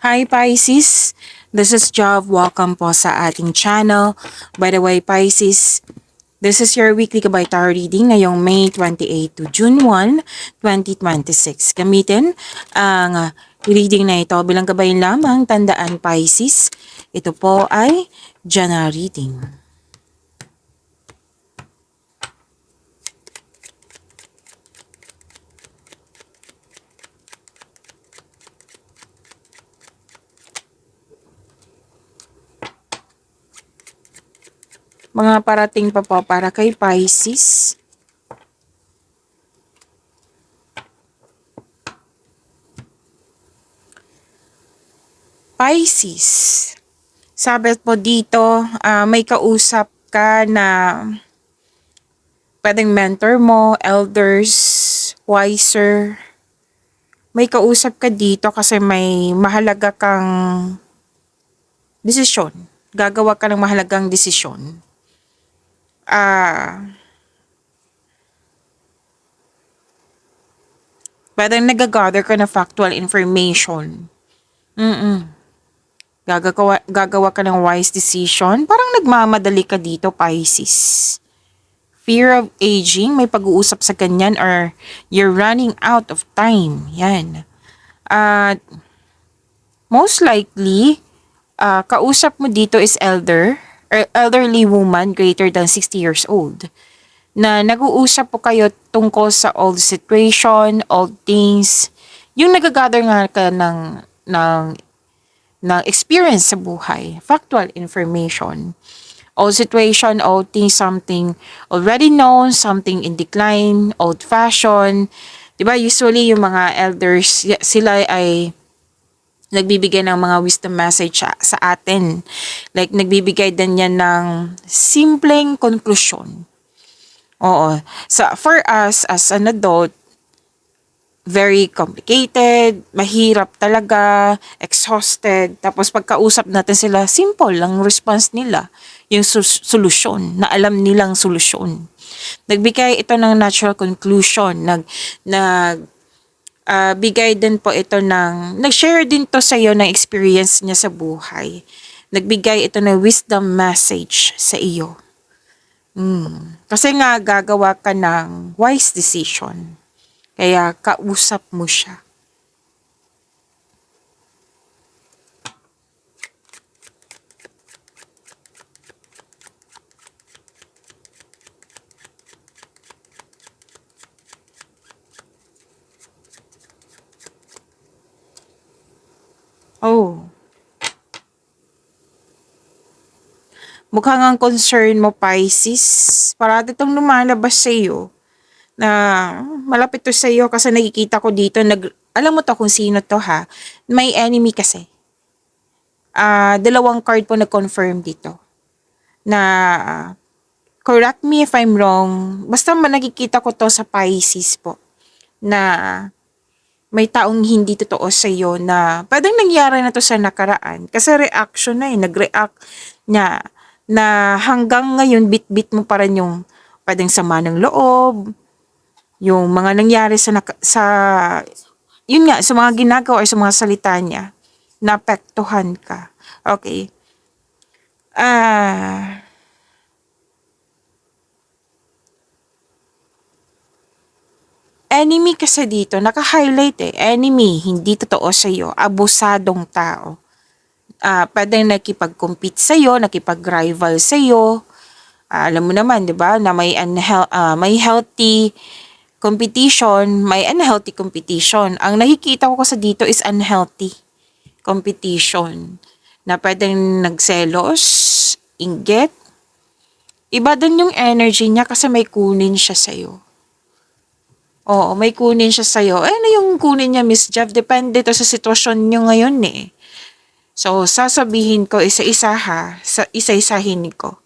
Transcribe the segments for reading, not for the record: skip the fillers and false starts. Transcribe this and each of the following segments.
Hi Pisces, this is Job. Welcome po sa ating channel. By the way Pisces, this is your weekly Gabay Tarot reading ngayong May 28 to June 1, 2026. Gamitin ang reading na ito bilang gabay lamang. Tandaan Pisces, ito po ay general reading. Mga parating pa po para kay Pisces. Pisces, sabi po dito, may kausap ka na pwedeng mentor mo, elders, wiser. May kausap ka dito kasi may mahalaga kang desisyon. Gagawa ka ng mahalagang desisyon. Pwedeng nag-gather ka na factual information. Gagawa ka ng wise decision. Parang nagmamadali ka dito, Pisces. Fear of aging, may pag-uusap sa ganyan, or you're running out of time. Yan. At most likely, kausap mo dito is elderly woman greater than 60 years old. Na nag-uusap po kayo tungkol sa old situation, old things. Yung nag-gather nga ka ng experience sa buhay, factual information. Old situation, old things, something already known, something in decline, old fashion. Diba, usually yung mga elders, sila ay nagbibigay ng mga wisdom message sa atin. Like, nagbibigay din yan ng simpleng conclusion. Oo. So, for us, as an adult, very complicated, mahirap talaga, exhausted. Tapos pagkausap natin sila, simple lang response nila. Yung solusyon, na alam nilang solusyon. Nagbigay ito ng natural conclusion. Bigay din po ito nag-share din to sa iyo ng experience niya sa buhay. Nagbigay ito ng wisdom message sa iyo. Kasi nga gagawa ka ng wise decision. Kaya kausap mo siya. Oh. Mukhang ang concern mo, Pisces. Parati itong lumalabas sa iyo. Na malapit to sa iyo kasi nakikita ko dito. Alam mo to kung sino to ha. May enemy kasi. Dalawang card po nag-confirm dito. Na correct me if I'm wrong. Basta nakikita ko to sa Pisces po. Na may taong hindi totoo sa iyo na pwedeng nangyari na to sa nakaraan. Kasi reaction na nag-react niya na hanggang ngayon bit-bit mo pa rin yung pwedeng sama ng loob, yung mga nangyari yun nga, sa mga ginagawa or sa mga salita niya, naapektuhan ka. Okay. Enemy kasi dito, naka-highlight enemy, hindi totoo sa'yo, abusadong tao. Pwedeng nakipag-compete sa'yo, nakipag-rival sa'yo. Alam mo naman, di ba, na may healthy competition, may unhealthy competition. Ang nakikita ko kasi dito is unhealthy competition. Na pwedeng nagselos, inggit. Iba din yung energy niya kasi may kunin siya sa'yo. Oo, may kunin siya sa'yo. Ano yung kunin niya, Miss Jeff? Depende to sa sitwasyon niyo ngayon eh. So, sasabihin ko isa-isa ha. Isa-isahin ko.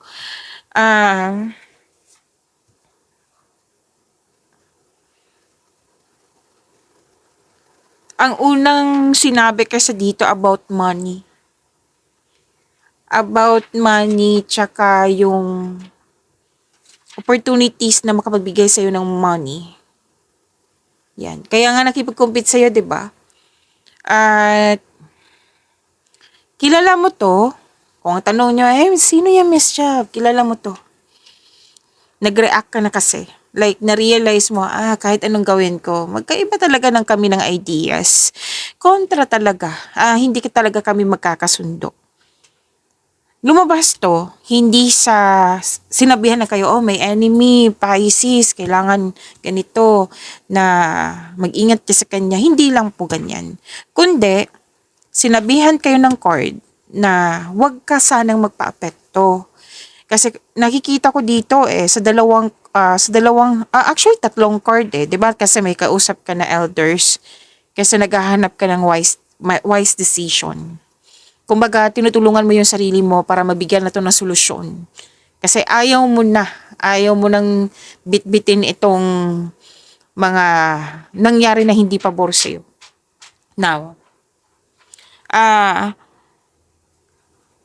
Ang unang sinabi kasi dito about money. About money, tsaka yung opportunities na makapagbigay sa'yo ng money. Yan. Kaya nga nakipag-compete sa'yo, di ba? At Kilala mo 'to? Kung ang tanong niyo, sino yan, Miss Job? Kilala mo 'to? Nag-react ka na kasi. Like, na-realize mo, kahit anong gawin ko, magkaiba talaga ng kami ng ideas. Kontra talaga. Hindi ka talaga kami magkakasundo. Lumabas to, hindi sa sinabihan na kayo, may enemy, Pisces, kailangan ganito, na mag-ingat ka sa kanya. Hindi lang po ganyan. Kundi, sinabihan kayo ng card na huwag ka sanang magpa-apekto. Kasi nakikita ko dito actually tatlong card 'di ba? Kasi may kausap ka na elders. Kasi naghahanap ka ng wise decision. Kumbaga, tinutulungan mo yung sarili mo para mabigyan na to ng solusyon. Kasi ayaw mo nang bitbitin itong mga nangyari na hindi pabor sa'yo. Now,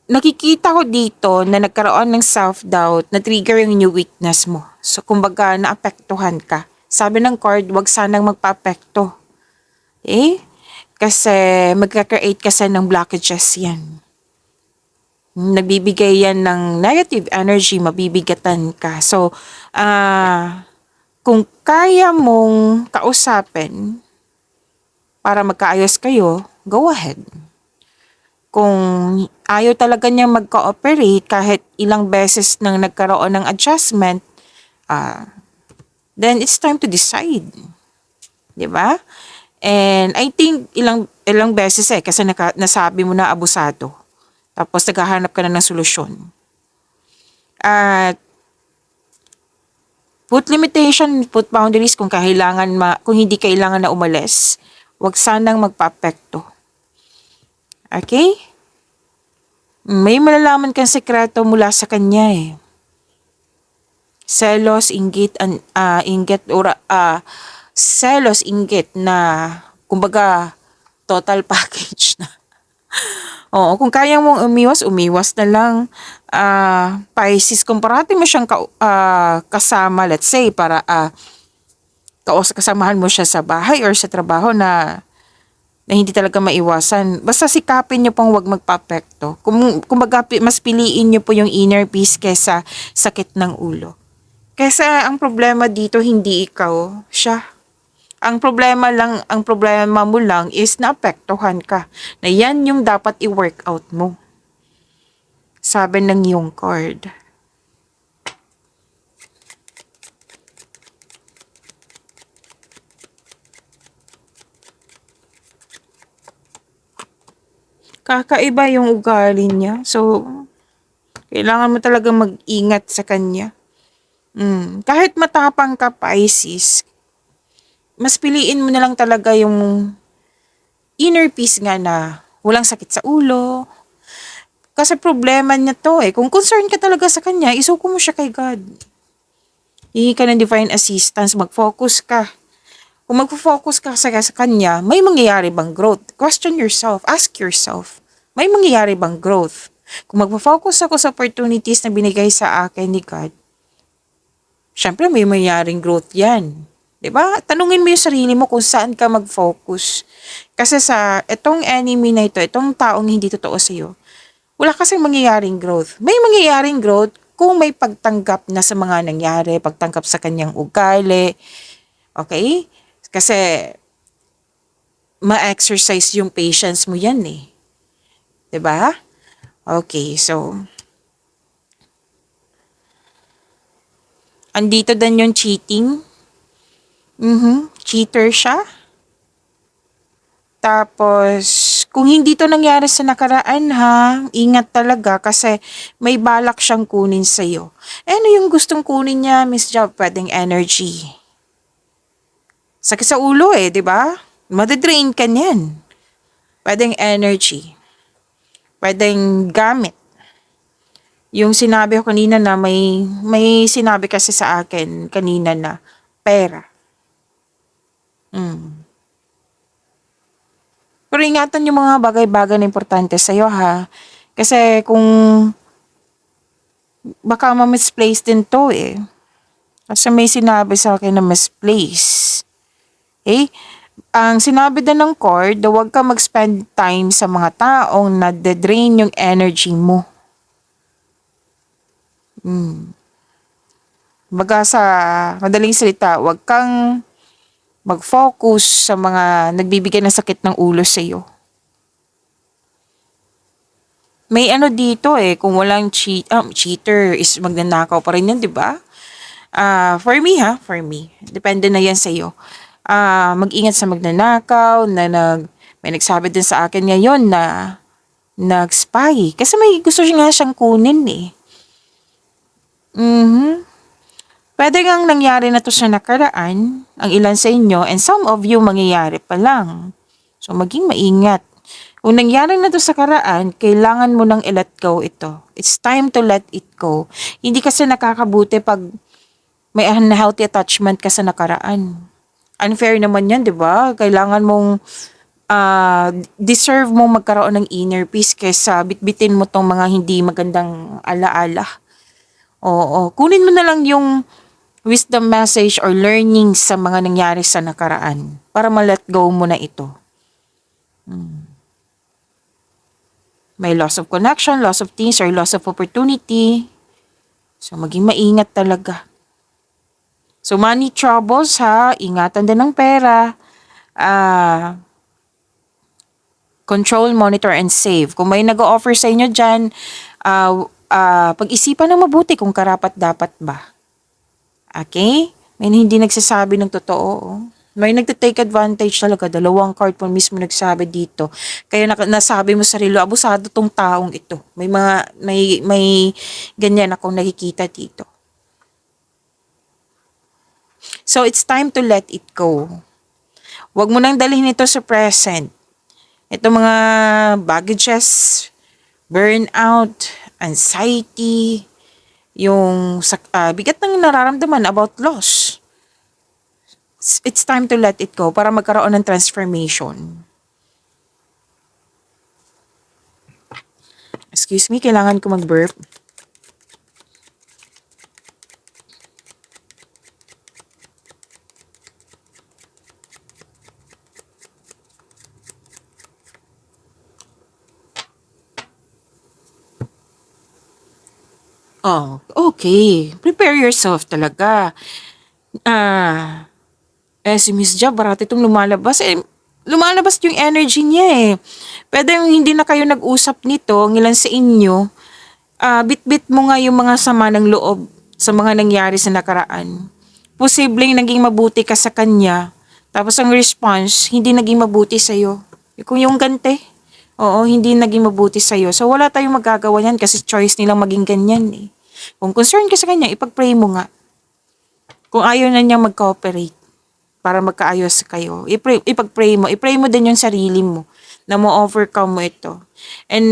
nakikita ko dito na nagkaroon ng self-doubt na trigger yung new weakness mo. So, kumbaga, naapektuhan ka. Sabi ng card, wag sanang magpa-apekto. Kasi magka-create kasi ng blockages yan. Nagbibigay yan ng negative energy, mabibigatan ka. So, kung kaya mong kausapin para magkaayos kayo, go ahead. Kung ayaw talaga niya mag-cooperate kahit ilang beses nang nagkaroon ng adjustment, then it's time to decide. 'Di ba? And I think ilang beses kasi nasabi mo na abusado. Tapos naghahanap ka na ng solusyon. At put limitation, put boundaries kung kung hindi kailangan na umalis. Huwag sanang magpa-apekto. Okay? May malalaman kang sekreto mula sa kanya Selos, inggit, selos, inggit na, kumbaga, total package na. Oo, kung kaya mong umiwas na lang. Pisces, kung parati mo siyang kasama, let's say, para kasamahan mo siya sa bahay or sa trabaho na hindi talaga maiwasan. Basta sikapin niyo pong wag magpa-apekto. Kumbaga, mas piliin niyo po yung inner peace kesa sakit ng ulo. Kesa ang problema dito, hindi ikaw, siya. Ang problema mo lang is naapektuhan ka. Na yan yung dapat i-work out mo. Sabi ng iyong card. Kakaiba yung ugali niya. So, kailangan mo talaga mag-ingat sa kanya. Kahit matapang ka, Pisces, mas piliin mo na lang talaga yung inner peace nga na walang sakit sa ulo. Kasi problema niya to Kung concerned ka talaga sa kanya, isuko mo siya kay God. Hihingi ka ng divine assistance, mag-focus ka. Kung mag-focus ka sa kanya, may mangyayari bang growth? Question yourself, ask yourself, may mangyayari bang growth? Kung mag-focus ako sa opportunities na binigay sa akin ni God, syempre may mangyayaring growth yan. 'Di ba? Tanungin mo yung sarili mo kung saan ka mag-focus. Kasi sa itong enemy na ito, itong taong hindi totoo sa iyo, wala kasing mangyayaring growth. May mangyayaring growth kung may pagtanggap na sa mga nangyari, pagtanggap sa kanyang ugali. Okay? Kasi ma-exercise yung patience mo yan 'Di ba? Okay, so andito din yung cheating. Cheater siya. Tapos, kung hindi to nangyari sa nakaraan ingat talaga kasi may balak siyang kunin sa'yo. Ano yung gustong kunin niya, Miss Job? Pwedeng energy. Sakit sa ulo 'di ba? Madadrain ka niyan. Pwedeng energy. Pwedeng gamit. Yung sinabi ko kanina na may sinabi kasi sa akin kanina na pera. Pero ingatan yung mga bagay-bagay na importante sa'yo Kasi kung baka ma-misplace din to Kasi may sinabi sa akin na misplace. Ang sinabi din ng card, huwag ka mag-spend time sa mga taong nade-drain yung energy mo. Baga sa madaling salita, huwag kang mag-focus sa mga nagbibigay ng sakit ng ulo sa iyo. May ano dito kung walang cheater is magnanakaw pa rin yan, di ba? For me, depende na yan sa iyo. Mag-ingat sa magnanakaw may nagsabi din sa akin ngayon na nag-spy. Kasi may gusto siya nga siyang kunin Pwede ngang nangyari na to sa nakaraan, ang ilan sa inyo, and some of you mangyayari pa lang. So maging maingat. Kung nangyari na to sa karaan, kailangan mo nang i-let go ito. It's time to let it go. Hindi kasi nakakabuti pag may unhealthy attachment ka sa nakaraan. Unfair naman yan, di ba? Kailangan mong deserve mong magkaroon ng inner peace kaysa bitbitin mo tong mga hindi magandang alaala. Oo, kunin mo na lang yung wisdom message or learning sa mga nangyari sa nakaraan para ma-let go mo na ito. May loss of connection, loss of things, or loss of opportunity. So, maging maingat talaga. So, money troubles ingatan din ng pera. Control, monitor, and save. Kung may nag-o-offer sa inyo dyan, pag-isipan na mabuti kung karapat-dapat ba. Okay? May hindi nagsasabi ng totoo. May nagte-take advantage talaga. 2 card po mismo nagsabi dito. Kaya nasabi mo sa sarili, abusado tong taong ito. May ganyan akong nakikita dito. So, it's time to let it go. Huwag mo nang dalhin ito sa present. Ito mga baggages, burnout, anxiety, yung bigat ng nararamdaman about loss. It's time to let it go para magkaroon ng transformation. Excuse me, kailangan ko mag-burp. Oh, okay. Prepare yourself talaga. Si Miss Jab, barati itong lumalabas. Lumalabas yung energy niya Pwede yung hindi na kayo nag-usap nito, ng ilan sa inyo, bit-bit mo nga yung mga sama ng loob sa mga nangyari sa nakaraan. Posibleng naging mabuti ka sa kanya, tapos ang response, hindi naging mabuti sa'yo. Kung yung gante, oo, hindi naging mabuti sa'yo. So wala tayong magagawa yan kasi choice nilang maging ganyan Kung concerned ka sa kanya, ipag-pray mo nga. Kung ayaw na niyang mag-cooperate para magkaayos kayo, ipag-pray mo. I-pray mo din yung sarili mo na mo-overcome mo ito. And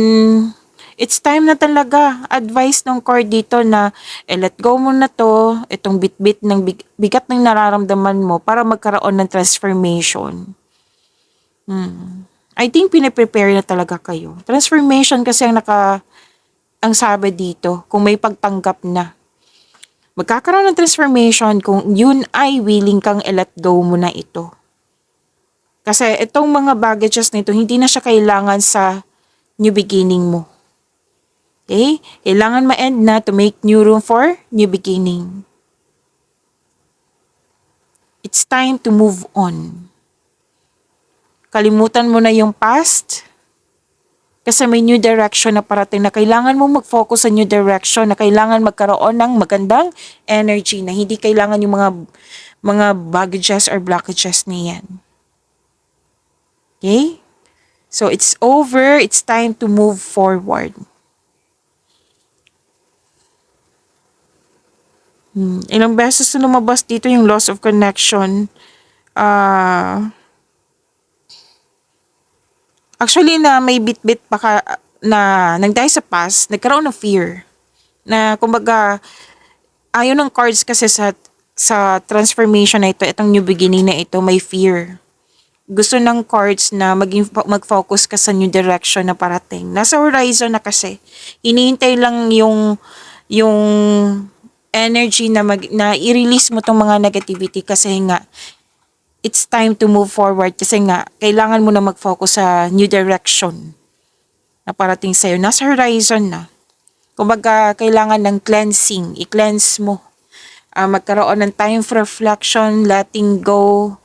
it's time na talaga. Advice ng card dito na let go mo na to, itong bit-bit ng bigat ng nararamdaman mo para magkaroon ng transformation. I think pinaprepare na talaga kayo. Transformation kasi ang sabi dito, kung may pagtanggap na. Magkakaroon ng transformation kung yun ay willing kang i-let go mo na ito. Kasi itong mga baggages nito, hindi na siya kailangan sa new beginning mo. Okay? Kailangan ma-end na to make new room for new beginning. It's time to move on. Kalimutan mo na yung past. Kasi may new direction na parating na kailangan mong mag-focus sa new direction, na kailangan magkaroon ng magandang energy, na hindi kailangan yung mga baggages or blockages niyan. Okay? So, it's over. It's time to move forward. Ilang beses na lumabas dito yung loss of connection. Actually, na may bit-bit pa na nagdahil sa past, nagkaroon ng fear. Na, kumbaga, ayaw ng cards kasi sa transformation na ito, itong new beginning na ito, may fear. Gusto ng cards na mag-focus ka sa new direction na parating. Nasa horizon na kasi. Hinihintay lang yung energy na i-release mo tong mga negativity kasi nga, it's time to move forward kasi nga, kailangan mo na mag-focus sa new direction na parating sa'yo. Nasa horizon na. Kumbaga, kailangan ng cleansing. I-cleanse mo. Magkaroon ng time for reflection, letting go.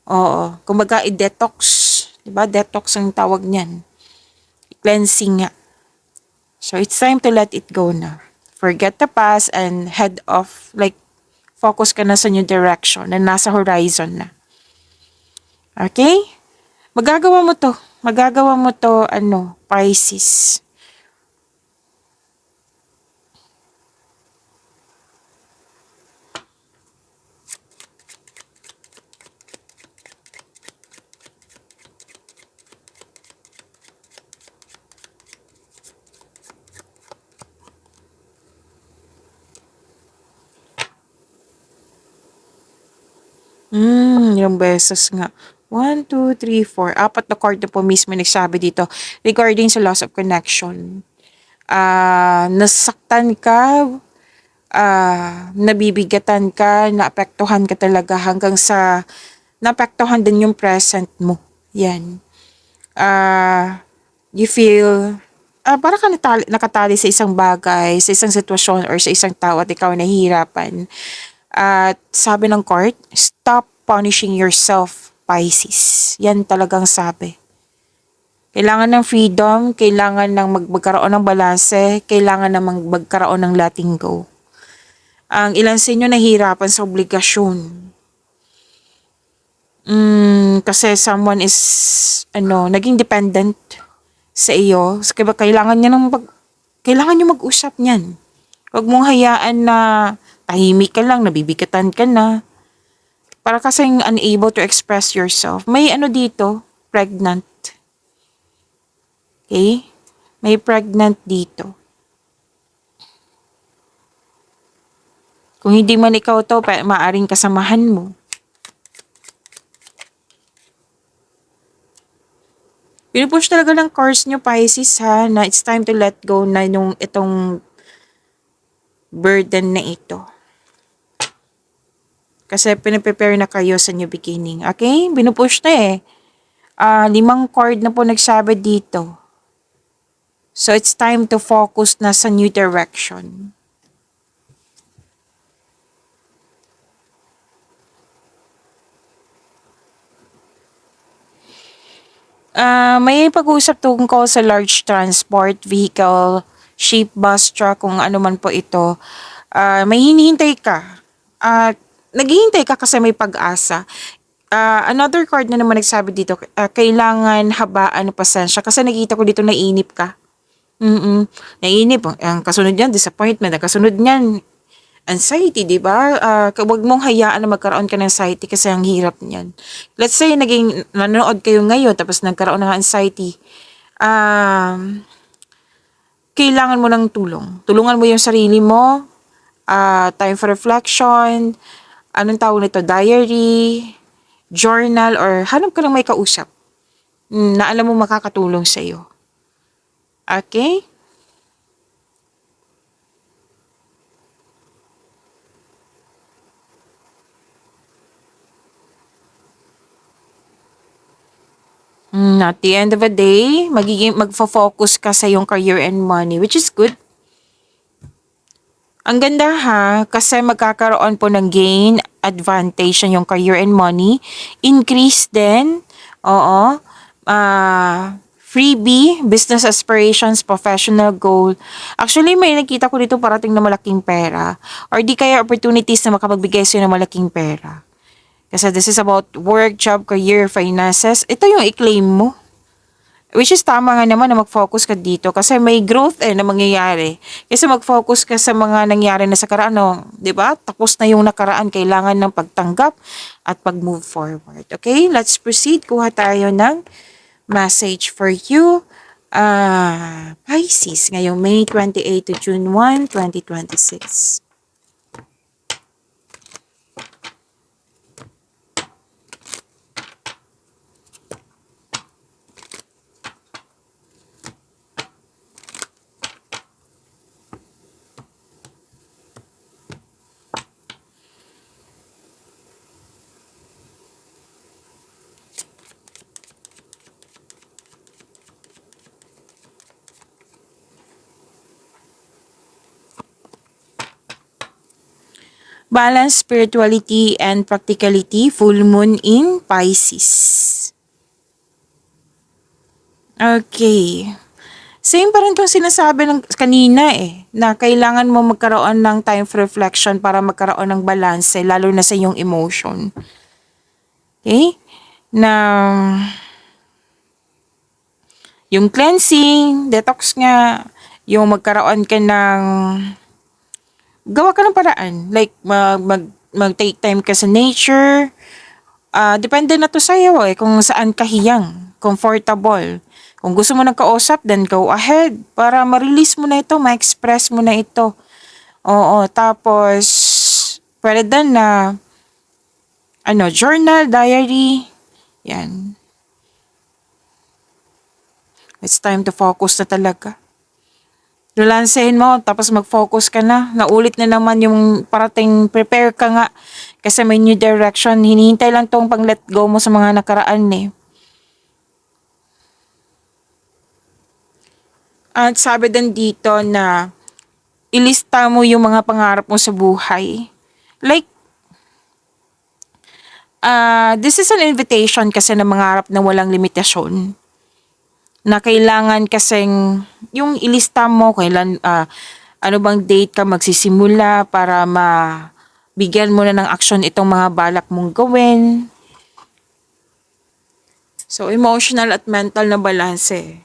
Oo. Kumbaga, i-detox. Diba? Detox ang tawag niyan. Cleansing nga. So, it's time to let it go na. Forget the past and head off. Like, focus ka na sa new direction na nasa horizon na. Okay? Magagawa mo to. Magagawa mo to, Pisces. Ilang beses nga. 1, 2, 3, 4. Apat na card na po mismo nagsabi dito regarding sa loss of connection. Nasaktan ka, nabibigatan ka, naapektuhan ka talaga hanggang sa naapektuhan din yung present mo. Yan. You feel para ka nakatali sa isang bagay, sa isang sitwasyon or sa isang tao at ikaw nahihirapan. At sabi ng court, stop punishing yourself, Pisces. Yan talagang sabi. Kailangan ng freedom, kailangan ng magkaroon ng balanse, kailangan ng magkaroon ng letting go. Ang ilan sa inyo nahihirapan sa obligasyon. Kasi someone is, naging dependent sa iyo. Kaya kailangan nyo mag-usap niyan. Huwag mong hayaan na tahimik ka lang, nabibigatan ka na. Para kasing unable to express yourself. May dito, pregnant. Okay? May pregnant dito. Kung hindi man ikaw to, maaaring kasamahan mo. Pinupush talaga ng cards nyo, Pisces, ha, na it's time to let go na itong burden na ito. Kasi pinaprepare na kayo sa new beginning. Okay? Binupush na eh. 5 card na po nagsabi dito. So, it's time to focus na sa new direction. May pag-uusap tungkol sa large transport vehicle, ship, bus, truck, kung ano man po ito. May hinihintay ka. Naghihintay ka kasi may pag-asa. Another card na naman nagsabi dito, kailangan habaan ng pasensya kasi nakita ko dito nainip ka. Nainip. Ang kasunod niyan, disappointment. Ang kasunod niyan, anxiety, di ba? Huwag mong hayaan na magkaroon ka ng anxiety kasi ang hirap niyan. Let's say, nanonood kayo ngayon tapos nagkaroon ng anxiety. Kailangan mo ng tulong. Tulungan mo yung sarili mo. Time for reflection. Anong tawag nito? Diary, journal, or hanap ka lang may kausap na alam mo makakatulong sa'yo. Okay? At the end of the day, magfo-focus ka sa yung career and money, which is good. Ang ganda ha, kasi magkakaroon po ng gain, advantage yung career and money. Increase din, oo. Freebie, business aspirations, professional goal. Actually, may nakita ko dito parating na malaking pera. Or di kaya opportunities na makapagbigay sa'yo ng malaking pera. Kasi this is about work, job, career, finances. Ito yung i-claim mo. Which is tama nga naman na mag-focus ka dito kasi may growth na mangyayari. Kasi mag-focus ka sa mga nangyari na sa karaan, di ba? Tapos na yung nakaraan, kailangan ng pagtanggap at pag-move forward. Okay, let's proceed. Kuha tayo ng message for you. Pisces, ngayong May 28 to June 1, 2026. Balance, spirituality, and practicality, full moon in Pisces. Okay. Same pa rin itong sinasabi ng kanina na kailangan mo magkaroon ng time for reflection para magkaroon ng balance, lalo na sa iyong emotion. Okay? Na yung cleansing, detox nga, yung magkaroon ka ng, gawa ka ng paraan. Like, mag-take time ka sa nature. Depende na to sa'yo kung saan ka hiyang, comfortable. Kung gusto mo ng kausap, then go ahead. Para ma-release mo na ito, ma-express mo na ito. Oo, tapos, pwede din na, journal, diary. Yan. It's time to focus na talaga. Relansehin mo, tapos mag-focus ka na. Naulit na naman yung parating prepare ka nga. Kasi may new direction. Hinihintay lang tong pang let go mo sa mga nakaraan At sabi din dito na ilista mo yung mga pangarap mo sa buhay. Like, this is an invitation kasi na mangarap na walang limitasyon. Na kailangan kasing yung ilista mo kailan ano bang date ka magsisimula para bigyan mo na ng aksyon itong mga balak mong gawin. So emotional at mental na balanse.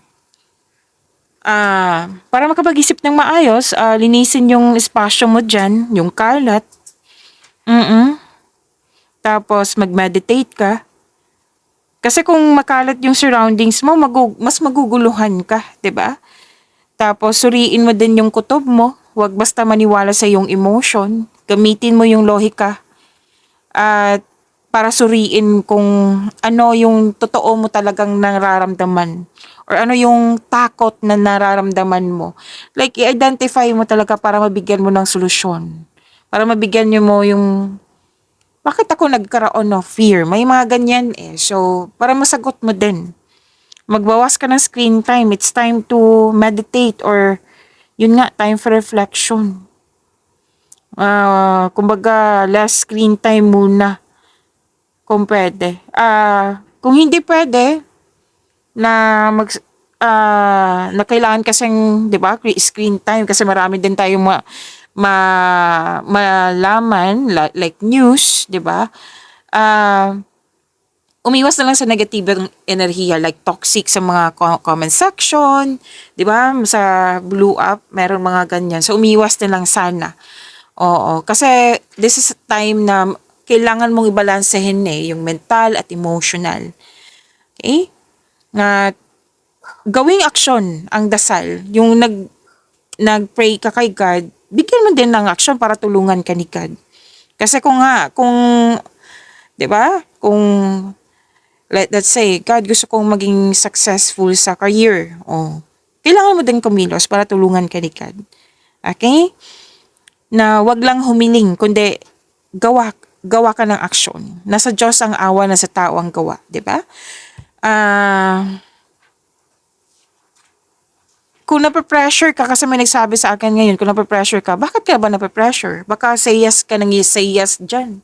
Para makapag-isip ng maayos, linisin yung espasyo mo dyan, yung kalat. Tapos mag-meditate ka. Kasi kung makalat yung surroundings mo, mas maguguluhan ka, 'di ba? Tapos suriin mo din yung kutob mo. Huwag basta maniwala sa iyong emotion. Gamitin mo yung lohika at para suriin kung ano yung totoo mo talagang nararamdaman or ano yung takot na nararamdaman mo. Like, i-identify mo talaga para mabigyan mo ng solusyon. Para mabigyan niyo mo yung bakit ako nagkaroon ng fear? May mga ganyan So, para masagot mo din. Magbawas ka ng screen time. It's time to meditate or yun nga, time for reflection. Kumbaga, less screen time muna kung pwede. Kung hindi pwede, na na kailangan kasing, 'di ba, screen time kasi marami din tayong malaman like news, 'di ba? Umiwas na lang sa negatibong enerhiya like toxic sa mga comment section, 'di ba? Sa blue up, meron mga ganyan. So umiwas na lang sana. Oo, kasi this is a time na kailangan mong ibalansehin yung mental at emotional. Okay? Na gawing aksyon ang dasal. Yung nag-pray ka kay God, bigyan mo din ng aksyon para tulungan ka ni God. Kasi kung 'di ba? Kung let's say, God, gusto kong maging successful sa career. Kailangan mo din kumilos para tulungan ka ni God. Okay? Na wag lang humiling, kundi gawa ka ng aksyon. Nasa Diyos ang awa, nasa tao ang gawa, 'di ba? Kung nape-pressure ka, kasi may nagsabi sa akin ngayon, kung nape-pressure ka, bakit ka ba nape-pressure? Baka say yes ka nang say yes dyan,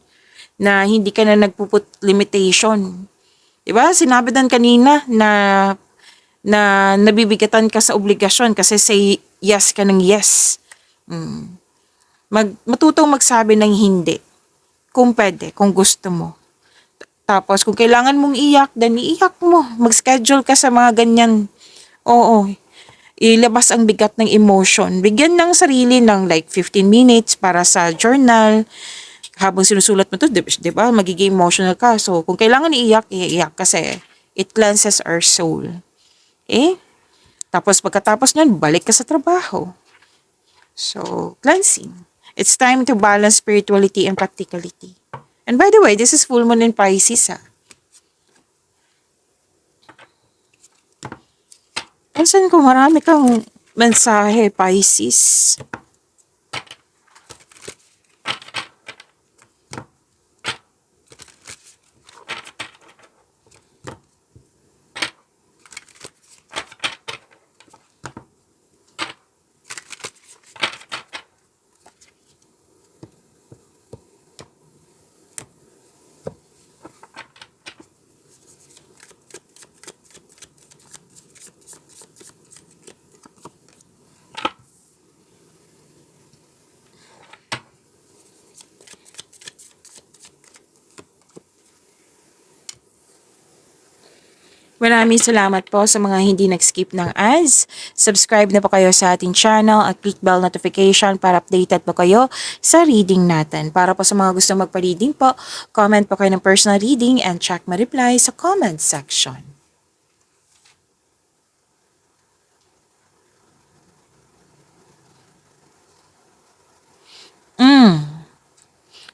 na hindi ka na nagpuput limitation. Diba? Sinabi din kanina na nabibigatan ka sa obligasyon kasi say yes ka ng yes. Matutong magsabi ng hindi. Kung pwede, kung gusto mo. Tapos kung kailangan mong iyak, then iiyak mo. Mag-schedule ka sa mga ganyan. Oo. Ilabas ang bigat ng emotion. Bigyan ng sarili ng like 15 minutes para sa journal. Habang sinusulat mo to, di ba? Magiging emotional ka. So, kung kailangan iiyak kasi it cleanses our soul. Tapos pagkatapos nyan, balik ka sa trabaho. So, cleansing. It's time to balance spirituality and practicality. And by the way, this is full moon in Pisces, Pansin ko marami kang mensahe, Pisces. Maraming salamat po sa mga hindi nag-skip ng ads. Subscribe na po kayo sa ating channel at click bell notification para updated po kayo sa reading natin. Para po sa mga gusto magpa-reading po, comment po kayo ng personal reading and check my reply sa comment section.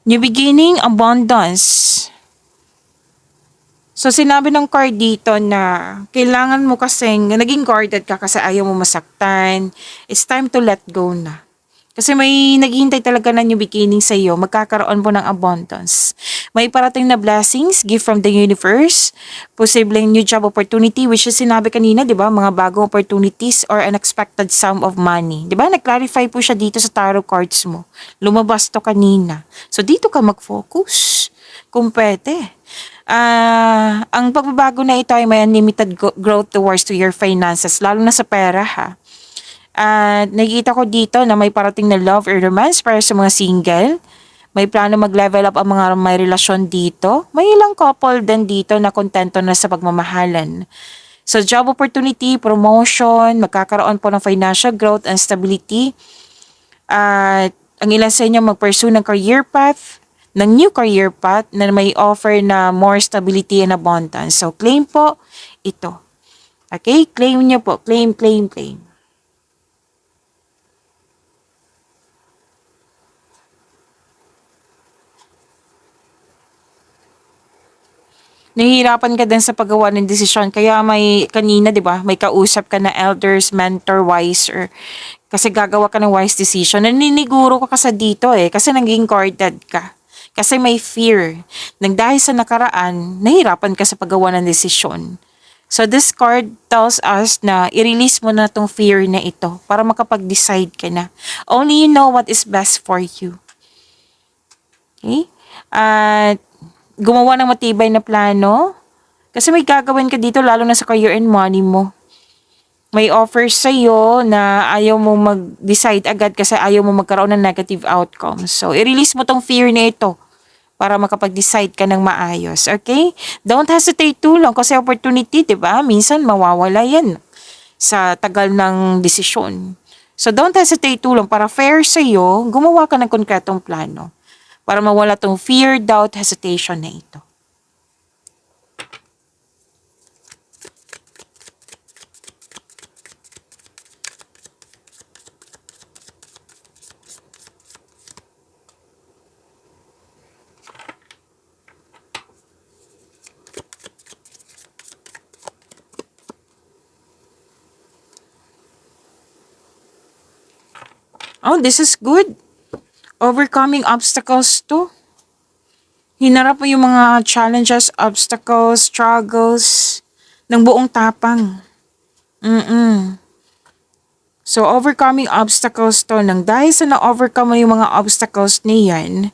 New beginning, abundance. So, sinabi ng card dito na kailangan mo kasing, naging guarded ka kasi ayaw mo masaktan. It's time to let go na. Kasi may naghihintay talaga na new beginning sa iyo, magkakaroon po ng abundance. May parating na blessings, gift from the universe, posibleng new job opportunity, which is sinabi kanina, di ba, mga bagong opportunities or unexpected sum of money. Di ba, nag-clarify po siya dito sa tarot cards mo. Lumabas to kanina. So, dito ka mag-focus kung pwede. Ang pagbabago na ito ay may unlimited growth towards to your finances, lalo na sa pera ha. At nakikita ko dito na may parating na love or romance para sa mga single. May plano mag-level up ang mga may relasyon dito. May ilang couple din dito na kontento na sa pagmamahalan. So job opportunity, promotion, magkakaroon po ng financial growth and stability. At ang ilan sa inyo mag-pursue ng career path, ng new career path na may offer na more stability and abundance. So claim po ito. Okay? Claim nyo po. Claim, claim, claim. Nahihirapan ka din sa paggawa ng desisyon. Kaya may kanina, 'di ba? May kausap ka na elders, mentor, wiser. Kasi gagawa ka ng wise decision. Naniniguro ka kasi dito kasi naging guarded ka. Kasi may fear. Nang dahil sa nakaraan, nahirapan ka sa paggawa ng desisyon. So this card tells us na i-release mo na tong fear na ito para makapag-decide ka na. Only you know what is best for you. Okay? At gumawa ng matibay na plano. Kasi may gagawin ka dito lalo na sa career and money mo. May offers sa'yo na ayaw mo mag-decide agad kasi ayaw mo magkaroon ng negative outcomes. So, i-release mo tong fear na ito para makapag-decide ka ng maayos. Okay? Don't hesitate too long kasi opportunity, di ba? Minsan mawawala yan sa tagal ng desisyon. So, don't hesitate too long. Para fair sa'yo, gumawa ka ng konkretong plano para mawala tong fear, doubt, hesitation na ito. Oh, this is good. Overcoming obstacles to. Hinarap mo yung mga challenges, obstacles, struggles ng buong tapang. So, overcoming obstacles to. Nang dahil sa na-overcome mo yung mga obstacles niyan,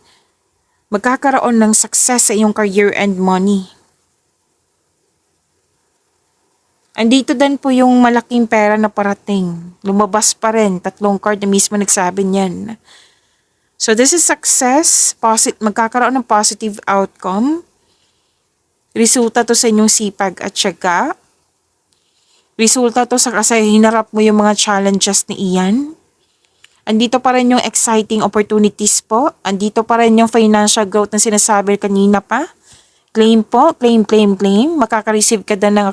magkakaroon ng success sa iyong career and money. Andito din po yung malaking pera na parating. Lumabas pa rin. 3 card na mismo nagsabi niyan. So this is success. Magkakaroon ng positive outcome. Resulta to sa inyong sipag at tiyaga. Resulta to sa kasi hinarap mo yung mga challenges ni iyan. Andito pa rin yung exciting opportunities po. Andito pa rin yung financial growth na sinasabi kanina pa. Claim po, claim, claim, claim. Makaka-receive ka din ng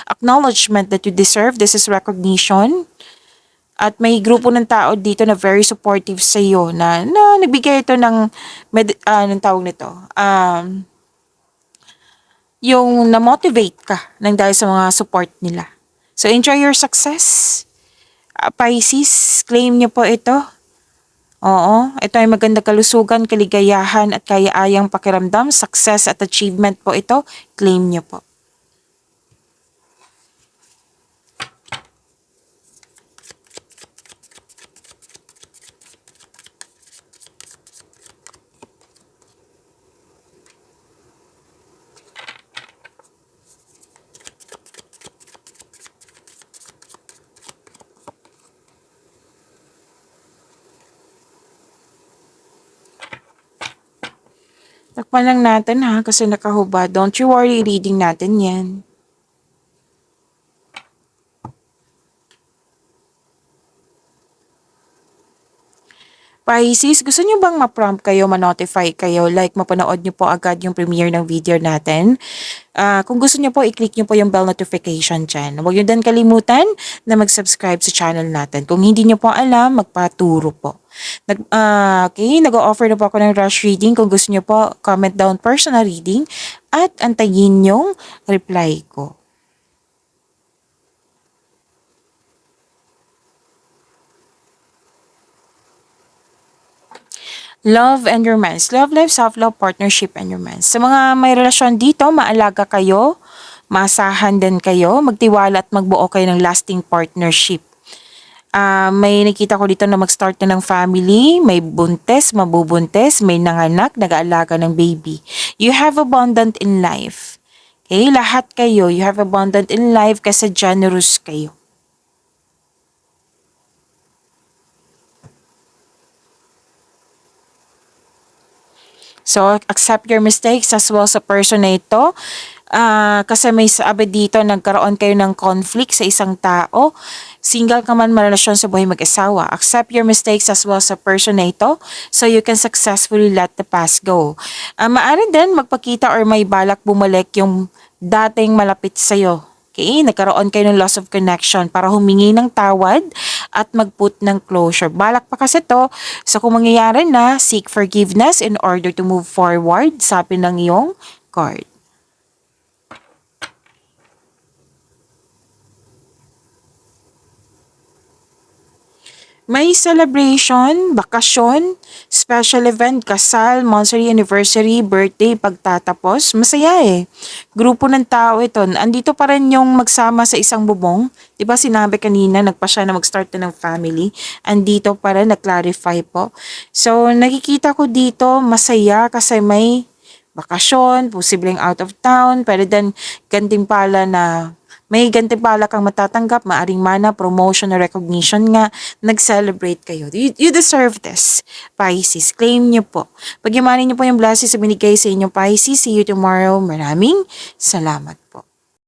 acknowledgement that you deserve. This is recognition. At may grupo ng tao dito na very supportive sa iyo na nagbigay ito ng, anong tawag nito? Yung na-motivate ka ng dahil sa mga support nila. So enjoy your success. Pisces, claim niyo po ito. Oo, ito ay maganda kalusugan, kaligayahan at kaya-ayang pakiramdam, success at achievement po ito. Claim niyo po. Takpan lang natin ha kasi nakahubad. Don't you worry, reading natin yan. Pisces, gusto niyo bang ma-prompt kayo, ma-notify kayo, like mapanood niyo po agad yung premiere ng video natin? Kung gusto niyo po, i-click niyo po yung bell notification dyan. Huwag niyo din kalimutan na mag-subscribe sa channel natin. Kung hindi niyo po alam, magpaturo po. Okay, nag-o-offer na po ako ng rush reading. Kung gusto niyo po, comment down personal reading at antayin yung reply ko. Love and romance. Love life, self-love, partnership, and romance. Sa mga may relasyon dito, maalaga kayo, maasahan din kayo, magtiwala at magbuo kayo ng lasting partnership. May nakita ko dito na mag-start na ng family, may buntes, mabubuntes, may nanganak, nag-aalaga ng baby. You have abundant in life. Okay, lahat kayo, you have abundant in life kasi generous kayo. So, accept your mistakes as well sa person na ito. Kasi may sabi dito, nagkaroon kayo ng conflict sa isang tao. Single ka man, marelasyon sa buhay mag-asawa. Accept your mistakes as well sa person na ito so you can successfully let the past go. Maaari din magpakita or may balak bumalik yung dating malapit sa'yo. Okay, nagkaroon kayo ng loss of connection para humingi ng tawad at mag-put ng closure. Balak pa kasi to. So kung mangyayari na, seek forgiveness in order to move forward, sabi ng iyong card. May celebration, bakasyon, special event, kasal, monthly anniversary, birthday, pagtatapos. Masaya eh. Grupo ng tao ito. Andito pa rin yung magsama sa isang bubong. Diba sinabi kanina, nagpa siya na mag-start na ng family. Andito pa rin, nag-clarify po. So, nakikita ko dito, masaya kasi may bakasyon, posibleng out of town, pwede din gantimpala na may gantimpala kang matatanggap, maaring mana, promotion or recognition nga, nag-celebrate kayo. You deserve this, Pisces. Claim nyo po. Pagyamanin nyo po yung blessings na binigay sa inyo, Pisces. See you tomorrow. Maraming salamat.